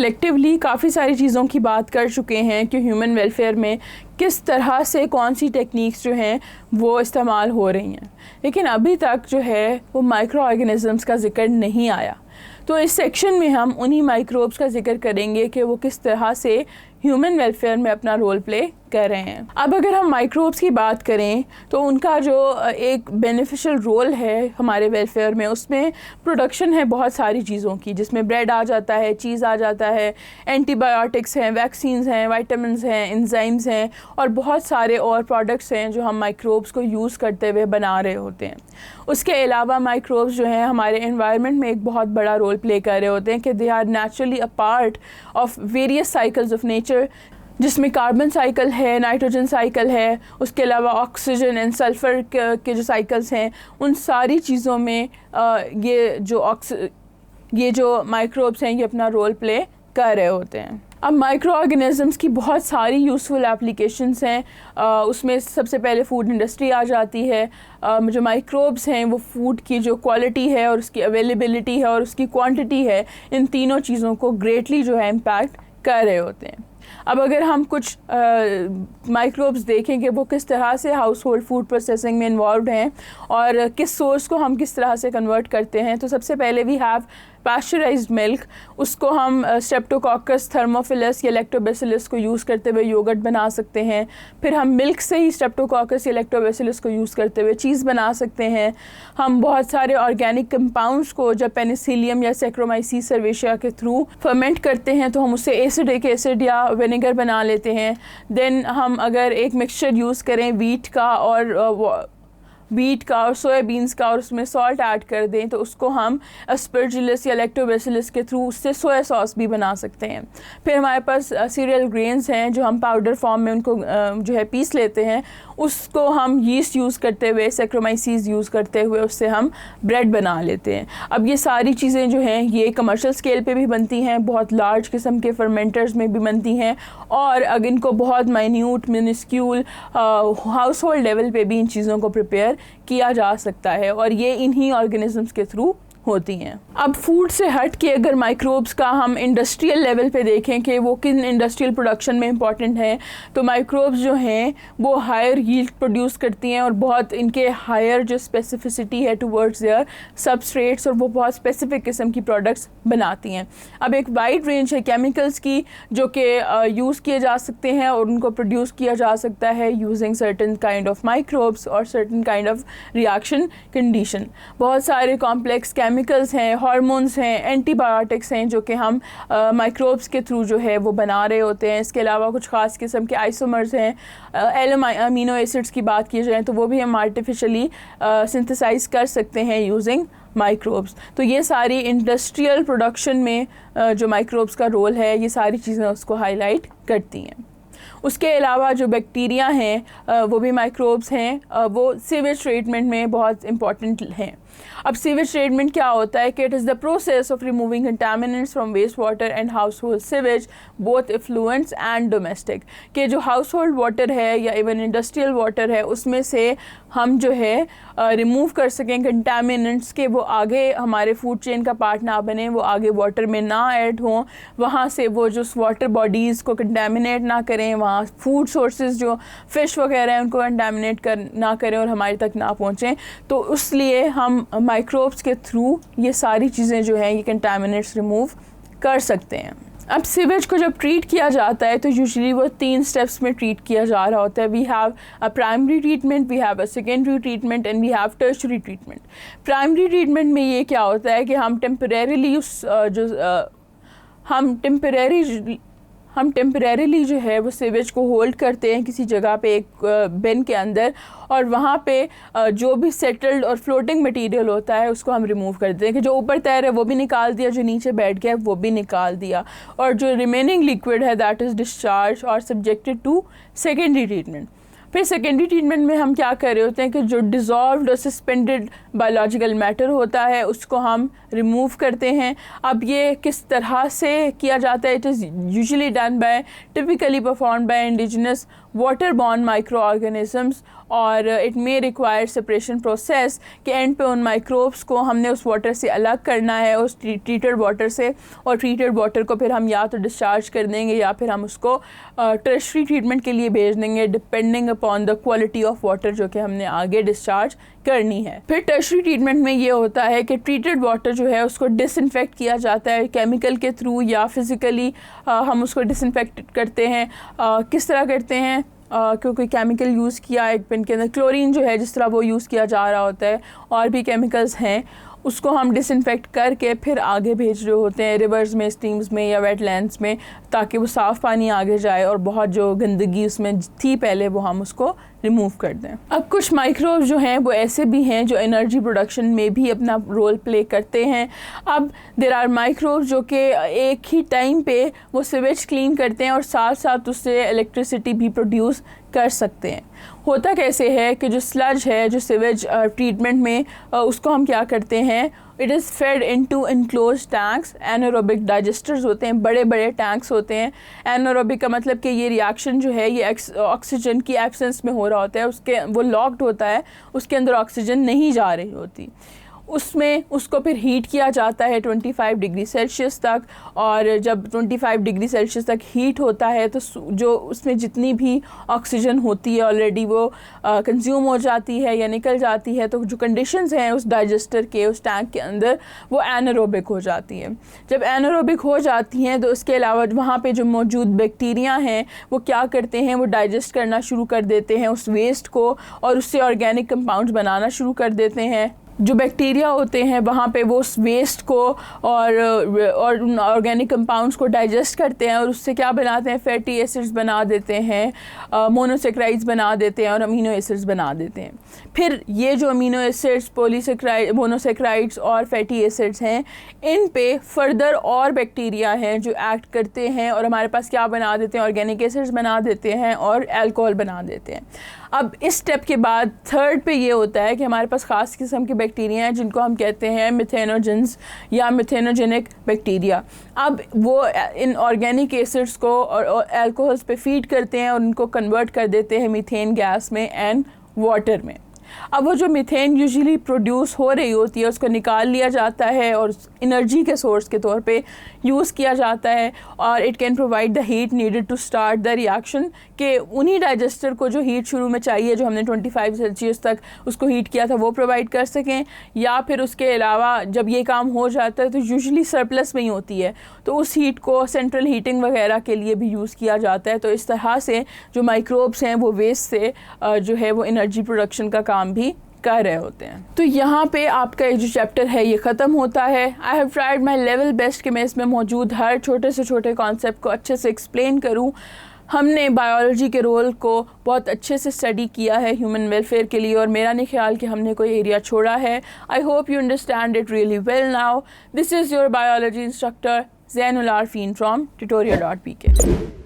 Collectively काफ़ी सारी चीज़ों की बात कर चुके हैं कि ह्यूमन वेलफेयर में किस तरह से कौन सी टेक्निक्स जो हैं वो इस्तेमाल हो रही हैं, लेकिन अभी तक जो है वो माइक्रो ऑर्गेनिज़म्स का जिक्र नहीं आया। तो इस सेक्शन में हम उन्हीं माइक्रोब्स का जिक्र करेंगे कि वो किस तरह से ह्यूमन वेलफेयर में अपना रोल प्ले कर रहे हैं। अब अगर हम माइक्रोब्स की बात करें तो उनका जो एक बेनिफिशियल रोल है हमारे वेलफेयर में, उसमें प्रोडक्शन है बहुत सारी चीज़ों की, जिसमें ब्रेड आ जाता है, चीज़ आ जाता है, एंटीबायोटिक्स हैं, वैक्सीन्स हैं, वाइटामिन्स हैं, एंजाइम्स हैं और बहुत सारे और प्रोडक्ट्स हैं जो हम माइक्रोब्स को यूज़ करते हुए बना रहे होते हैं। उसके अलावा माइक्रोब्स जो हैं हमारे एनवायरनमेंट में एक बहुत बड़ा रोल प्ले कर रहे होते हैं कि they are naturally a part of various cycles of nature, जिसमें कार्बन साइकिल है, नाइट्रोजन साइकिल है, उसके अलावा ऑक्सीजन एंड सल्फ़र के जो साइकिल्स हैं, उन सारी चीज़ों में ये जो माइक्रोब्स हैं ये अपना रोल प्ले कर रहे होते हैं। अब माइक्रो ऑर्गेनिज़म्स की बहुत सारी यूज़फुल एप्लीकेशंस हैं, उसमें सबसे पहले फूड इंडस्ट्री आ जाती है। जो माइक्रोब्स हैं वो फूड की जो क्वालिटी है और उसकी अवेलेबिलिटी है और उसकी क्वांटिटी है, इन तीनों चीज़ों को ग्रेटली जो है इम्पैक्ट कर रहे होते हैं। अब अगर हम कुछ माइक्रोब्स देखें कि वो किस तरह से हाउस होल्ड फूड प्रोसेसिंग में इन्वॉल्व हैं और किस सोर्स को हम किस तरह से कन्वर्ट करते हैं, तो सबसे पहले वी हैव पास्चराइज्ड मिल्क। उसको हम स्ट्रेप्टोकोकस थर्मोफिलस या लैक्टोबैसिलस को यूज़ करते हुए योगर्ट बना सकते हैं। फिर हम मिल्क से ही स्ट्रेप्टोकोकस या लैक्टोबैसिलस को यूज़ करते हुए चीज़ बना सकते हैं। हम बहुत सारे ऑर्गेनिक कंपाउंड्स को जब पेनिसिलियम या सैक्रोमाइसीस सर्वेशिया के थ्रू फर्मेंट करते हैं तो हम उससे एसिडिक एसिड या विनेगर बना लेते हैं। देन हम अगर एक मिक्सचर यूज़ करें वीट का और सोयाबीन्स का और उसमें सॉल्ट ऐड कर दें तो उसको हम अस्परजिलस या लैक्टोबैसिलस के थ्रू उससे सोया सॉस भी बना सकते हैं। फिर हमारे पास सीरियल ग्रेन्स हैं जो हम पाउडर फॉर्म में उनको जो है पीस लेते हैं, उसको हम यीस्ट यूज़ करते हुए, सैक्रोमाइसीस यूज़ करते हुए उससे हम ब्रेड बना लेते हैं। अब ये सारी चीज़ें जो हैं ये कमर्शियल स्केल पे भी बनती हैं, बहुत लार्ज किस्म के फर्मेंटर्स में भी बनती हैं और अगर इनको बहुत minute minuscule house hold level पे भी इन चीज़ों को प्रिपेयर किया जा सकता है और ये इन्हीं ऑर्गेनिजम्स के थ्रू होती हैं। अब फूड से हट के अगर माइक्रोब्स का हम इंडस्ट्रियल लेवल पे देखें कि वो किन इंडस्ट्रियल प्रोडक्शन में इंपॉर्टेंट है, तो माइक्रोब्स जो हैं वो हायर यील्ड प्रोड्यूस करती हैं और बहुत इनके हायर जो स्पेसिफिसिटी है टुवर्ड्स देयर सबस्ट्रेट्स और वो बहुत स्पेसिफिक किस्म की प्रोडक्ट्स बनाती हैं। अब एक वाइड रेंज है केमिकल्स की जो कि यूज़ किए जा सकते हैं और उनको प्रोड्यूस किया जा सकता है using certain kind of microbes और certain kind of reaction condition. बहुत सारे कॉम्प्लेक्स केमिकल्स हैं, हार्मोन्स हैं, एंटीबायोटिक्स हैं जो कि हम माइक्रोब्स के थ्रू जो है वो बना रहे होते हैं। इसके अलावा कुछ ख़ास किस्म के आइसोमर्स हैं, अमीनो एसिड्स की बात की जाए तो वो भी हम आर्टिफिशियली सिंथेसाइज कर सकते हैं यूजिंग माइक्रोब्स। तो ये सारी इंडस्ट्रियल प्रोडक्शन में जो माइक्रोब्स का रोल है ये सारी चीज़ें उसको हाईलाइट करती हैं। उसके अलावा जो बैक्टीरिया हैं वो भी माइक्रोब्स हैं, वो सीवेज ट्रीटमेंट में बहुत इंपॉर्टेंट हैं। अब सीवेज ट्रीटमेंट क्या होता है कि it is the process of removing contaminants from waste water and household sewage both effluents and domestic, कि जो हाउस होल्ड वाटर है या इवन इंडस्ट्रियल वाटर है उसमें से हम जो है रिमूव कर सकें कंटामिनेंट्स के, वो आगे हमारे फूड चेन का पार्ट ना बने, वो आगे वाटर में ना ऐड हों, वहाँ से वो जो वाटर बॉडीज़ को कंटामिनेट ना करें, वहाँ फूड सोर्सेज जो फ़िश वगैरह हैं उनको कंटामिनेट ना करें और हमारे तक ना पहुँचें। तो इसलिए हम माइक्रोब्स के थ्रू ये सारी चीज़ें जो हैं ये कंटामिनेट्स रिमूव कर सकते हैं। अब सीवेज को जब ट्रीट किया जाता है तो यूजुअली वो 3 स्टेप्स में ट्रीट किया जा रहा होता है। We have a primary treatment, we have a secondary treatment and we have tertiary treatment. Primary treatment में ये क्या होता है कि हम टेम्परेरीली जो है वो सीवेज को होल्ड करते हैं किसी जगह पे एक बिन के अंदर और वहाँ पे जो भी सेटल्ड और फ्लोटिंग मटेरियल होता है उसको हम रिमूव कर देते हैं कि जो ऊपर तैर है वो भी निकाल दिया, जो नीचे बैठ गया है वो भी निकाल दिया और जो रिमेनिंग लिक्विड है दैट इज़ डिस्चार्ज और सब्जेक्टेड टू सेकेंडरी ट्रीटमेंट। फिर सेकेंडरी ट्रीटमेंट में हम क्या कर रहे होते हैं कि जो डिज़ोल्व्ड और सस्पेंडेड बायोलॉजिकल मैटर होता है उसको हम रिमूव करते हैं। अब ये किस तरह से किया जाता है, it is usually done by typically perform by indigenous water borne micro organisms और it may require separation process के एंड पे उन माइक्रोब्स को हमने उस वाटर से अलग करना है, उस ट्रीटेड वाटर से, और ट्रीटेड वाटर को फिर हम या तो डिस्चार्ज कर देंगे या फिर हम उसको टर्शरी ट्रीटमेंट के लिए भेज देंगे, depending upon the quality of water जो कि हमने आगे डिस्चार्ज करनी है। फिर टर्शरी ट्रीटमेंट में ये होता है कि ट्रीटेड वाटर जो है उसको डिसइंफेक्ट किया जाता है केमिकल के थ्रू या फिज़िकली हम उसको डिसइंफेक्ट करते हैं। किस तरह करते हैं? क्योंकि केमिकल यूज़ किया एक पिन के अंदर, क्लोरीन जो है जिस तरह वो यूज़ किया जा रहा होता है, और भी केमिकल्स हैं, उसको हम डिसइंफेक्ट करके फिर आगे भेज रहे होते हैं रिवर्स में, स्ट्रीम्स में या वेटलैंड्स में, ताकि वो साफ़ पानी आगे जाए और बहुत जो गंदगी उसमें थी पहले वो हम उसको रिमूव कर दें। अब कुछ माइक्रोब्स जो हैं वो ऐसे भी हैं जो एनर्जी प्रोडक्शन में भी अपना रोल प्ले करते हैं। अब देयर आर माइक्रोब्स जो कि एक ही टाइम पे वो सीवेज क्लीन करते हैं और साथ साथ उससे इलेक्ट्रिसिटी भी प्रोड्यूस कर सकते हैं। होता कैसे है कि जो स्लज है जो सीवेज ट्रीटमेंट में उसको हम क्या करते हैं, it is fade into enclose tanks. Anaerobic digesters होते हैं, बड़े बड़े टैंक्स होते हैं। एनारोबिक का मतलब कि ये रिएक्शन जो है ये ऑक्सीजन की एब्सेंस में हो रहा होता है, उसके वो लॉक्ड होता है, उसके अंदर ऑक्सीजन नहीं जा रही होती। उसमें उसको फिर हीट किया जाता है 25 डिग्री सेल्सियस तक, और जब 25 डिग्री सेल्सियस तक हीट होता है तो जो उसमें जितनी भी ऑक्सीजन होती है ऑलरेडी वो कंज्यूम हो जाती है या निकल जाती है। तो जो कंडीशंस हैं उस डाइजेस्टर के, उस टैंक के अंदर, वो एनारोबिक हो जाती हैं। जब एनारोबिक हो जाती हैं तो उसके अलावा वहाँ पे जो मौजूद बैक्टीरिया हैं वो क्या करते हैं, वो डाइजेस्ट करना शुरू कर देते हैं उस वेस्ट को और उससे ऑर्गेनिक कंपाउंड्स बनाना शुरू कर देते हैं। जो बैक्टीरिया होते हैं वहाँ पे वो उस वेस्ट को और ऑर्गेनिक कंपाउंड्स को डाइजेस्ट करते हैं और उससे क्या बनाते हैं, फैटी एसिड्स बना देते हैं, मोनोसेक्राइड्स बना देते हैं और अमीनो एसिड्स बना देते हैं। फिर ये जो अमीनो एसिड्स, पॉलीसेक्राइड, मोनोसेक्राइड्स और फैटी एसिड्स हैं, इन पे फर्दर और बैक्टीरिया हैं जो एक्ट करते हैं और हमारे पास क्या बना देते हैं, ऑर्गेनिक एसिड्स बना देते हैं और अल्कोहल बना देते हैं। अब इस स्टेप के बाद थर्ड पे ये होता है कि हमारे पास ख़ास किस्म के बैक्टीरिया हैं जिनको हम कहते हैं मिथेनोजेंस या मिथेनोजेनिक बैक्टीरिया। अब वो इन ऑर्गेनिक एसिड्स को और अल्कोहल्स पे फीड करते हैं और उनको कन्वर्ट कर देते हैं मीथेन गैस में एंड वाटर में। अब वो जो मीथेन यूजुअली प्रोड्यूस हो रही होती है उसको निकाल लिया जाता है और एनर्जी के सोर्स के तौर पे यूज़ किया जाता है, और it can provide the heat needed to start the reaction, कि उन्हीं डाइजेस्टर को जो हीट शुरू में चाहिए, जो हमने 25 सेल्सियस तक उसको हीट किया था, वो प्रोवाइड कर सकें। या फिर उसके अलावा जब ये काम हो जाता है तो यूजुअली सरप्लस में ही होती है, तो उस हीट को सेंट्रल हीटिंग वगैरह के लिए भी यूज़ किया जाता है। तो इस तरह से जो माइक्रोब्स हैं वो वेस्ट से जो है वो एनर्जी प्रोडक्शन का काम भी कर रहे होते हैं। तो यहाँ पे आपका एक जो चैप्टर है ये ख़त्म होता है। I have tried my level best कि मैं इसमें मौजूद हर छोटे से छोटे कॉन्सेप्ट को अच्छे से एक्सप्लेन करूँ। हमने बायोलॉजी के रोल को बहुत अच्छे से स्टडी किया है ह्यूमन वेलफेयर के लिए, और मेरा नहीं ख्याल कि हमने कोई एरिया छोड़ा है। I hope you understand it really well now. This is your biology instructor Zainul Arfeen from tutorial.pk।